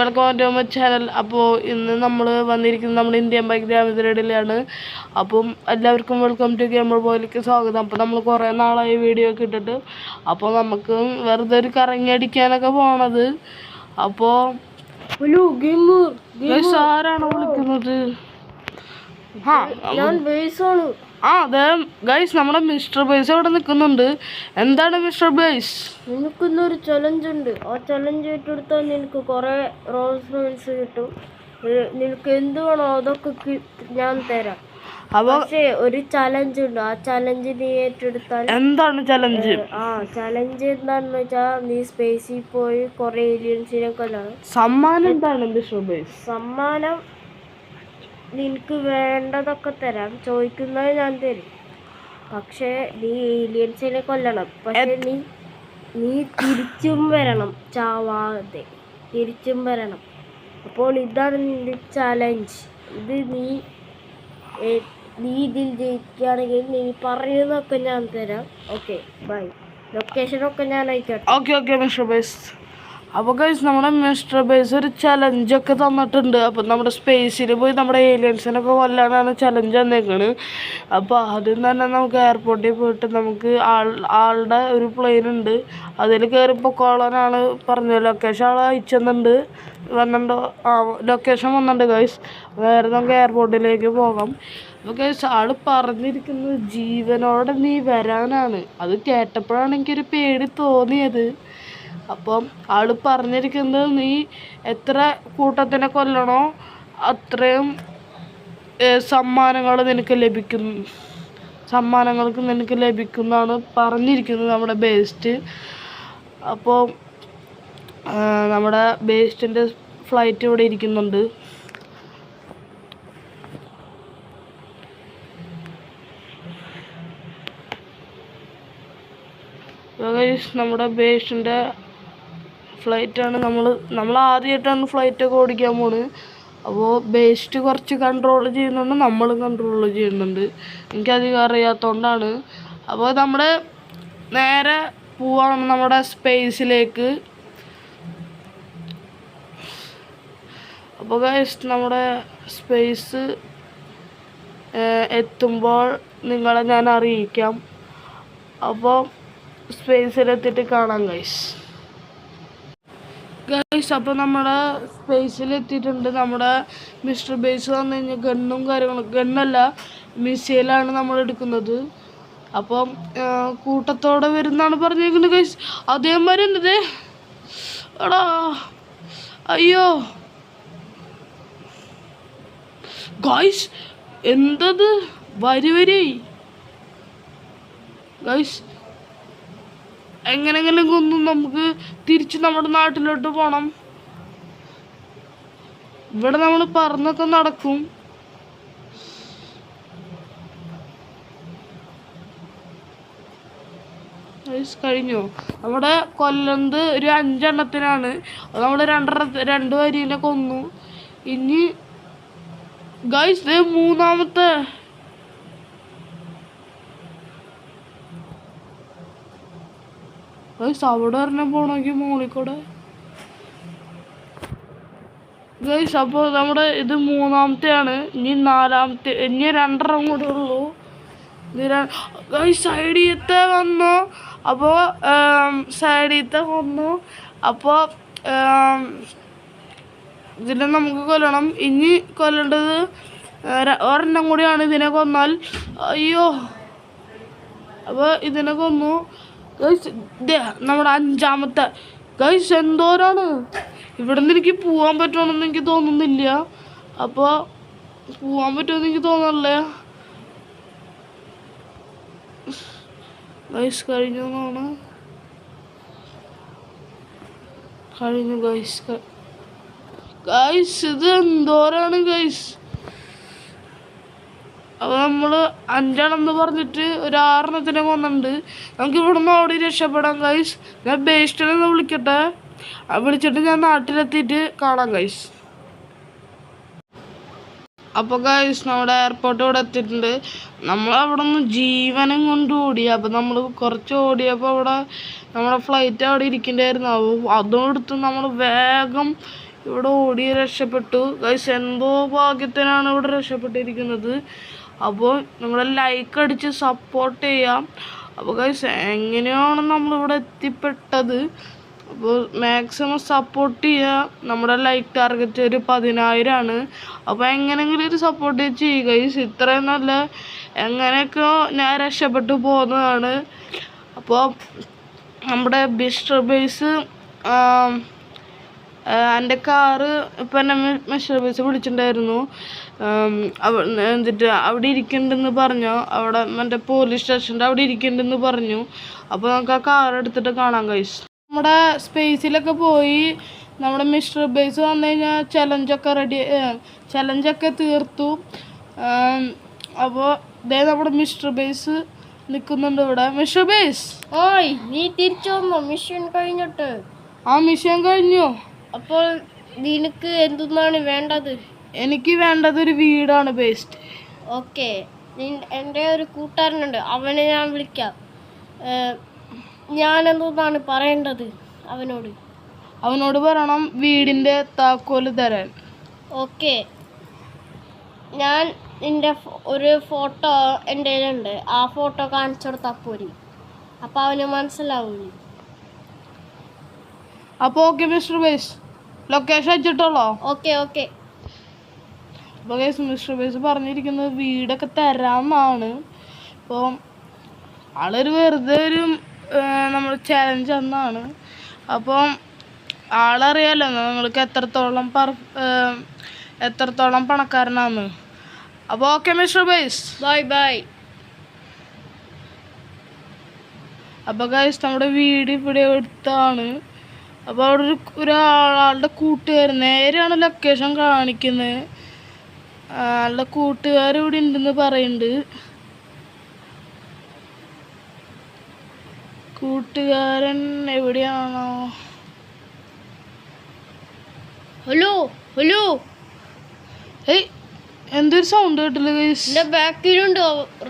Welcome to my channel. അപ്പോൾ ഇന്ന് നമ്മൾ വന്നിരിക്കുന്നത് നമ്മുടെ ഇന്ത്യൻ ബൈക്ക് ഗ്രാമത്തിനിടയിലാണ്. അപ്പം എല്ലാവർക്കും വെൽക്കം ടു ഗെയിമർ ബോയിലേക്ക് സ്വാഗതം. അപ്പോൾ നമ്മൾ കുറേ നാളായി വീഡിയോ ഒക്കെ ഇട്ടിട്ട്, അപ്പോൾ നമുക്ക് വെറുതെ ഒരു കറങ്ങി അടിക്കാനൊക്കെ പോണത്. അപ്പോൾ ആരാണ് വിളിക്കുന്നത്? അതെ ഗൈസ്, നമ്മുടെ മിസ്റ്റർ ബേസ് അവിടെ നിൽക്കുന്നുണ്ട്. എന്താണ് മിസ്റ്റർ ബേസ്? നിനക്കിന്നൊരു ചലഞ്ച് ഉണ്ട്. ആ ചലഞ്ച് ഏറ്റെടുത്താൽ നിനക്ക് കുറെ റോൾസ് റോയ്സ് കിട്ടും. നിനക്ക് എന്ത് വേണോ അതൊക്കെ ഞാൻ തരാം. പക്ഷേ ഒരു ചലഞ്ച് ഉണ്ട്. ആ ചലഞ്ച് നീ ഏറ്റെടുത്താൽ. എന്താണ് ചലഞ്ച്? ചലഞ്ച് എന്താണെന്ന് വെച്ചാൽ നീ സ്പേസിൽ പോയി കുറെ ഏലിയൻസിനെ കൊല്ലാണ്. സമ്മാനം എന്താണ് മിസ്റ്റർ ബേസ്? സമ്മാനം നിനക്ക് വേണ്ടതൊക്കെ തരാം. ചോദിക്കുന്നത് ഞാൻ തരും. പക്ഷേ നീ ഏലിയൻസിനെ കൊല്ലണം. പക്ഷെ നീ തിരിച്ചും വരണം, ചാവാതെ തിരിച്ചും വരണം. അപ്പോൾ ഇതാണ് നിന്റെ ചലഞ്ച്. ഇത് നീ ഇതിൽ ജയിക്കുകയാണെങ്കിൽ നീ പറയുന്നതൊക്കെ ഞാൻ തരാം. Okay bye. ലൊക്കേഷനൊക്കെ ഞാൻ അയക്കട്ടെ. ഓക്കെ മിസ്റ്റർ ബേസ്. അപ്പോൾ ഗൈസ്, നമ്മുടെ മിസ്റ്റർ ബേസ് ഒരു ചലഞ്ചൊക്കെ തന്നിട്ടുണ്ട്. അപ്പം നമ്മുടെ സ്പേസിൽ പോയി നമ്മുടെ ഏലിയൻസിനൊക്കെ കൊല്ലാനാണ് ചലഞ്ച് തന്നേക്കണ്. അപ്പോൾ ആദ്യം തന്നെ നമുക്ക് എയർപോർട്ടിൽ പോയിട്ട് നമുക്ക് ആളുടെ ഒരു പ്ലെയിൻ ഉണ്ട്, അതിൽ കയറി പൊക്കോളാനാണ് പറഞ്ഞത്. ലൊക്കേഷൻ ആൾ അയച്ചെന്നുണ്ട്. വന്നിട്ടുണ്ടോ? ലൊക്കേഷൻ വന്നിട്ടുണ്ട് ഗൈസ്. വേറെ നമുക്ക് എയർപോർട്ടിലേക്ക് പോകാം. അപ്പോൾ ഗൈസ്, ആൾ പറഞ്ഞിരിക്കുന്നത് ജീവനോടെ നീ വരാനാണ്. അത് കേട്ടപ്പോഴാണ് എനിക്കൊരു പേടി തോന്നിയത്. അപ്പം ആൾ പറഞ്ഞിരിക്കുന്നത് നീ എത്ര കൂട്ടത്തിനെ കൊല്ലണോ അത്രയും സമ്മാനങ്ങൾക്ക് നിനക്ക് ലഭിക്കുന്നതാണ് പറഞ്ഞിരിക്കുന്നത് നമ്മുടെ ബേസ്റ്റ്. അപ്പോൾ നമ്മുടെ ബേസ്റ്റിൻ്റെ ഫ്ലൈറ്റ് ഇവിടെ ഇരിക്കുന്നുണ്ട്. നമ്മുടെ ബേസ്റ്റിൻ്റെ ഫ്ലൈറ്റാണ്. നമ്മൾ ആദ്യമായിട്ടാണ് ഫ്ലൈറ്റൊക്കെ ഓടിക്കാൻ പോകുന്നത്. അപ്പോൾ ബേസ്റ്റ് കുറച്ച് കൺട്രോൾ ചെയ്യുന്നുണ്ട്, നമ്മളും കൺട്രോൾ ചെയ്യുന്നുണ്ട്. എനിക്കധികം അറിയാത്തതുകൊണ്ടാണ്. അപ്പോൾ നമ്മൾ നേരെ പോവാണ് നമ്മുടെ സ്പേസിലേക്ക്. അപ്പോൾ ഗൈസ്, നമ്മുടെ സ്പേസ് എത്തുമ്പോൾ നിങ്ങളെ ഞാൻ അറിയിക്കാം. അപ്പോൾ സ്പേസിലെത്തിയിട്ട് കാണാം ഗൈസ്. അപ്പോൾ നമ്മുടെ സ്പേസിലെത്തിയിട്ടുണ്ട്. നമ്മുടെ മിസ്റ്റർ ബേസ് വന്നു കഴിഞ്ഞാൽ ഗണ്ണും കാര്യങ്ങളും, ഗണ്ണല്ല മിസൈലാണ് നമ്മൾ എടുക്കുന്നത്. അപ്പം കൂട്ടത്തോടെ വരുന്നാണ് പറഞ്ഞേക്കുന്നത് ഗൈസ്. അതേമാതിരി എന്തേ എടാ, അയ്യോ ഗൈസ്, എന്തത് വരി ഗൈസ്. എങ്ങനെങ്കിലും കൊന്നും നമുക്ക് തിരിച്ച് നമ്മുടെ നാട്ടിലോട്ട് പോകണം. ഇവിടെ നമ്മൾ പറഞ്ഞൊക്കെ നടക്കും. കഴിഞ്ഞു. നമ്മുടെ കൊല്ലുന്നത് ഒരു 5 എണ്ണത്തിനാണ്. അത് നമ്മൾ 2 വരീനെ കൊന്നു. ഇനി ഗൈസ് മൂന്നാമത്തെ ഗൈസ് അവിടെ പറഞ്ഞ പോണെങ്കിൽ മോളിക്കൂടെ ഗൈസ്. അപ്പോൾ നമ്മുടെ ഇത് മൂന്നാമത്തെയാണ്. ഇനി 4ാമത്തെ, ഇനി 2 കൂടെ ഉള്ളൂ. ഗൈസ് സൈഡിലത്തെ വന്നു. അപ്പോൾ സൈഡിലത്തെ വന്നു. അപ്പോൾ ഇതിനെ നമുക്ക് കൊല്ലണം. ഇനി കൊല്ലേണ്ടത് ഒരെണ്ണം കൂടിയാണ്. ഇതിനെ കൊന്നാൽ അയ്യോ. അപ്പോൾ ഇതിനെ കൊന്നു ഗൈസ്. നമ്മുടെ 5ാമത്തെ ഗൈസ്. എന്തോരാണ് ഇവിടെ നിന്ന്. എനിക്ക് പോകാൻ പറ്റുമെന്ന് എനിക്ക് തോന്നുന്നില്ല. അപ്പോൾ പോകാൻ പറ്റുമെന്ന് എനിക്ക് തോന്നല്ലേ ഗൈസ്. കഴിഞ്ഞു ഗൈസ്. ഇത് എന്തോരാണ് ഗൈസ്. അപ്പോൾ നമ്മൾ 5 എണ്ണം പറഞ്ഞിട്ട് ഒരു 6 എണ്ണത്തിനെ കൊന്നിട്ടുണ്ട്. നമുക്ക് ഇവിടെ നിന്ന് ഓടി രക്ഷപ്പെടാം ഗൈസ്. ഞാൻ ബേസ്റ്റിനെ വിളിക്കട്ടെ. വിളിച്ചിട്ട് ഞാൻ നാട്ടിലെത്തിയിട്ട് കാണാം ഗൈസ്. അപ്പോൾ ഗൈസ് നമ്മുടെ എയർപോർട്ട് ഇവിടെ എത്തിയിട്ടുണ്ട്. നമ്മൾ അവിടെ നിന്ന് ജീവനം കൊണ്ട് ഓടി. അപ്പോൾ നമ്മൾ കുറച്ച് ഓടിയപ്പോൾ അവിടെ നമ്മുടെ ഫ്ലൈറ്റ് അവിടെ ഇരിക്കണ്ടായിരുന്നു. അതോടടുത്ത് നമ്മൾ വേഗം ഇവിടെ ഓടി രക്ഷപ്പെട്ടു ഗൈസ്. എന്തോ ഭാഗ്യത്തിനാണ് ഇവിടെ രക്ഷപ്പെട്ടിരിക്കുന്നത്. അപ്പോൾ നിങ്ങൾ ലൈക്ക് അടിച്ച് സപ്പോർട്ട് ചെയ്യാം. അപ്പോൾ ഗൈസ് എങ്ങനെയാണ് നമ്മളിവിടെ എത്തിപ്പെട്ടത്? അപ്പോൾ മാക്സിമം സപ്പോർട്ട് ചെയ്യുക. നമ്മുടെ ലൈക്ക് ടാർഗറ്റ് ഒരു 10,000 ആണ്. അപ്പോൾ എങ്ങനെയെങ്കിലും ഒരു സപ്പോർട്ട് ചെയ്യുക ഗൈസ്. ഇത്രയും നല്ല എങ്ങനെയൊക്കെ ഞാൻ രക്ഷപ്പെട്ടു പോകുന്നതാണ്. അപ്പോൾ നമ്മുടെ മിസ്റ്റർ ബേസ് എൻ്റെ കാറ് ഇപ്പം എന്നെ മിസ്റ്റർ ബേസ് വിളിച്ചിട്ടുണ്ടായിരുന്നു. എന്നിട്ട് അവിടെ ഇരിക്കുന്നുണ്ടെന്ന് പറഞ്ഞു. അവിടെ എൻ്റെ പോലീസ് സ്റ്റേഷൻ്റെ അവിടെ ഇരിക്കുന്നുണ്ടെന്ന് പറഞ്ഞു. അപ്പോൾ നമുക്ക് ആ കാർ എടുത്തിട്ട് കാണാം ഗൈസ്. നമ്മുടെ സ്പേസിലൊക്കെ പോയി നമ്മുടെ മിസ്റ്റർ ബേസ് വന്നു കഴിഞ്ഞാൽ ചലഞ്ചൊക്കെ തീർത്തു. അപ്പോൾ ഇതേ നമ്മുടെ മിസ്റ്റർ ബേസ് നിൽക്കുന്നുണ്ട് ഇവിടെ. മിസ്റ്റർ ബേസ്, ഓയ് നീ തിരിച്ചു വന്നോ? മിഷൻ കഴിഞ്ഞിട്ട്? ആ മിഷൻ കഴിഞ്ഞു. അപ്പോൾ നിനക്ക് എന്താണ് വേണ്ടത്? എനിക്ക് വേണ്ടത് ഒരു വീടാണ് ബേസ്റ്റ്. ഓക്കെ, എൻ്റെ ഒരു കൂട്ടുകാരനുണ്ട്, അവനെ ഞാൻ വിളിക്കാം. ഞാൻ എന്താണ് പറയേണ്ടത് അവനോട് പറയണം വീടിൻ്റെ താക്കോല് തരാൻ. ഓക്കെ, ഞാൻ നിൻ്റെ ഒരു ഫോട്ടോ എൻ്റെ കയ്യിലുണ്ട്. ആ ഫോട്ടോ കാണിച്ചു കൊടുത്താൽ പോരി. അപ്പോൾ അവന് മനസ്സിലാവില്ല. അപ്പോൾ ഓക്കെ മിസ്റ്റർ ബേസ്, ലൊക്കേഷൻ വെച്ചിട്ടുള്ളോ? Okay okay. അപ്പോൾ ഗൈസ് മിസ്റ്റർ ബേസ് പറഞ്ഞിരിക്കുന്നത് വീടൊക്കെ തരാമെന്നാണ്. അപ്പോൾ ആളൊരു വെറുതെ ഒരു നമ്മൾ ചാലഞ്ച് എന്നാണ്. അപ്പം ആളറിയാലോ നിങ്ങൾക്ക് എത്രത്തോളം പണക്കാരനാണ്. അപ്പോൾ okay mister base, bye bye. അപ്പോൾ ഗൈസ് നമ്മുടെ വീട് ഇവിടെ അടുത്താണ്. അപ്പോൾ അവിടെ ഒരാളുടെ കൂട്ടുകാർ നേരെയാണ് ലൊക്കേഷൻ കാണിക്കുന്നത്. ആളുടെ കൂട്ടുകാർ ഇവിടെ ഉണ്ടെന്ന് പറയുന്നുണ്ട്. കൂട്ടുകാരൻ എവിടെയാണോ? Hello hello. ഏയ് എന്തൊരു സൗണ്ട് കേട്ടില്ല ഗൈസ്. എൻ്റെ ബാക്കിലുണ്ട്.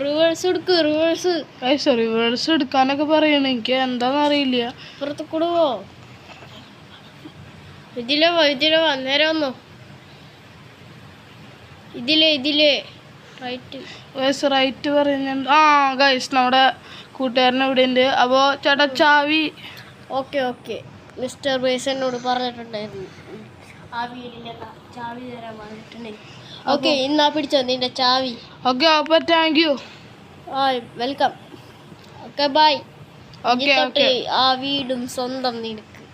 റിവേഴ്സ് എടുക്ക്, റിവേഴ്സ്. ഗൈസ് റിവേഴ്സ് എടുക്കാനൊക്കെ പറയണ, എനിക്ക് എന്താണെന്ന് അറിയില്ല. പുറത്ത് കൊടുവോ? ഇതിലേ വാ, നേരെ വന്നോ. ഇതിലേ റൈറ്റ്. ഗൈസ് റൈറ്റ് പറയുന്നുണ്ട്. ആ ഗൈസ് നമ്മുടെ കൂട്ടുകാരൻ ഇവിടെ ഉണ്ട്. അപ്പോൾ ചേട്ടാ ചാവി. ഓക്കെ. മിസ്റ്റർ ബേസ് എന്നോട് പറഞ്ഞിട്ടുണ്ടായിരുന്നു ആ വീടിൻ്റെ ചാവി തരാൻ പറഞ്ഞിട്ടുണ്ടെങ്കിൽ. ഓക്കെ, ഇന്നാ പിടിച്ചോ നിന്റെ ചാവി. ഓക്കെ, അപ്പോൾ താങ്ക് യു. ആ വെൽക്കം. Okay bye. ഓക്കെ ആ വീടും സ്വന്തം നിനക്ക്.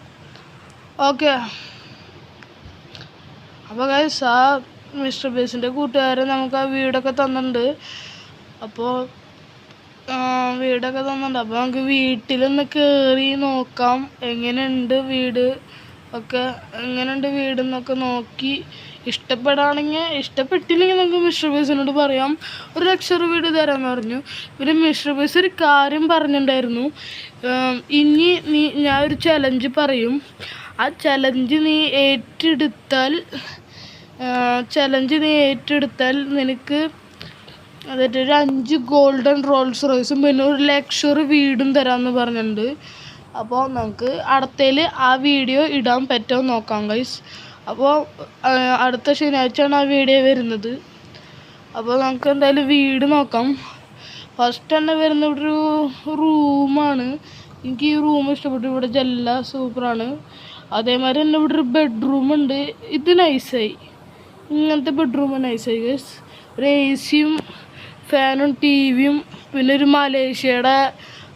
ഓക്കെ. അപ്പോൾ ഗൈസ് ആ മിസ്റ്റർ ബേസിൻ്റെ കൂട്ടുകാരൻ നമുക്ക് ആ വീടൊക്കെ തന്നിട്ടുണ്ട്. അപ്പോൾ അപ്പോൾ നമുക്ക് വീട്ടിലൊന്ന് കയറി നോക്കാം എങ്ങനെയുണ്ട് വീട് ഒക്കെ, എങ്ങനെയുണ്ട് വീടെന്നൊക്കെ നോക്കി ഇഷ്ടപ്പെട്ടില്ലെങ്കിൽ നമുക്ക് മിസ്റ്റർ ബേസിനോട് പറയാം ഒരു ലക്ഷറി വീട് തരാമെന്ന് പറഞ്ഞു. പിന്നെ മിസ്റ്റർ ബേസ് ഒരു കാര്യം പറഞ്ഞിട്ടുണ്ടായിരുന്നു. ഇനി ഞാൻ ഒരു ചലഞ്ച് പറയും. ആ ചലഞ്ച് നീ ഏറ്റെടുത്താൽ നിനക്ക് അതായത് ഒരു 5 ഗോൾഡൻ റോൾസ് റോയ്സും പിന്നെ ഒരു ലക്ഷറി വീടും തരാമെന്ന് പറഞ്ഞിട്ടുണ്ട്. അപ്പോൾ നമുക്ക് അടുത്തതിൽ ആ വീഡിയോ ഇടാൻ പറ്റുമോ നോക്കാം ഗൈസ്. അപ്പോൾ അടുത്ത ശനിയാഴ്ചയാണ് ആ വീഡിയോ വരുന്നത്. അപ്പോൾ നമുക്ക് എന്തായാലും വീട് നോക്കാം. ഫസ്റ്റ് തന്നെ വരുന്ന ഇവിടെ ഒരു റൂമാണ്. എനിക്ക് ഈ റൂം ഇഷ്ടപ്പെട്ടു. ഇവിടെ ജല്ല സൂപ്പറാണ്. അതേമാതിരി തന്നെ ഇവിടെ ഒരു ബെഡ്റൂമുണ്ട്. ഇത് നൈസായി, ഇങ്ങനത്തെ ബെഡ്റൂം നൈസായി ഗൈസ്. ഒരു AC-യും ഫാനും TV-യും പിന്നെ ഒരു മലേഷ്യയുടെ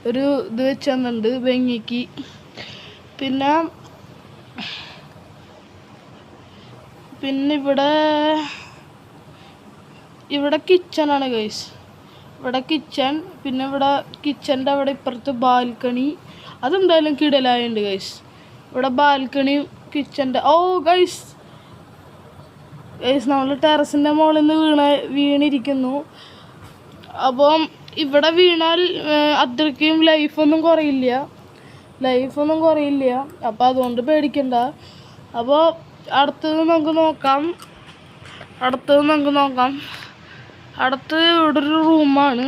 ഒരു ഇത് വെച്ച് തന്നിട്ടുണ്ട് ഭംഗിക്ക്. പിന്നെ ഇവിടെ കിച്ചണാണ് ഗൈസ്. ഇവിടെ കിച്ചൺ, പിന്നെ ഇവിടെ കിച്ചൻ്റെ അവിടെ ഇപ്പുറത്ത് ബാൽക്കണി. അതെന്തായാലും കിടലായുണ്ട് ഗൈസ്. ഇവിടെ ബാൽക്കണിയും കിച്ചൻ്റെ. ഓ ഗൈസ് നമ്മൾ ടെറസിൻ്റെ മുകളിൽ നിന്ന് വീണിരിക്കുന്നു. അപ്പം ഇവിടെ വീണാൽ അത്രയ്ക്കും ലൈഫൊന്നും കുറയില്ല. അപ്പോൾ അതുകൊണ്ട് പേടിക്കണ്ട. അപ്പോൾ അടുത്തത് നമുക്ക് നോക്കാം. അടുത്തത് നമുക്ക് നോക്കാം. അടുത്ത് ഇവിടെ ഒരു റൂമാണ്.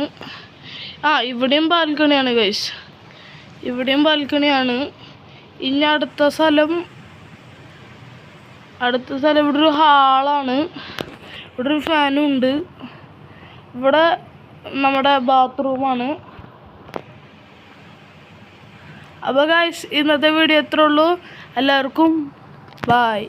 ഇവിടെയും ബാൽക്കണിയാണ് ഗൈസ്, ഇവിടെയും ബാൽക്കണിയാണ്. ഇനി അടുത്ത സ്ഥലം ഇവിടെ ഒരു ഹാളാണ്. ഇവിടെ ഒരു ഫാനും ഉണ്ട്. ഇവിടെ നമ്മുടെ ബാത്റൂമാണ്. അപ്പോൾ ഗൈസ് ഇന്നത്തെ വീഡിയോ ഇത്രേ ഉള്ളൂ. എല്ലാവർക്കും ബൈ.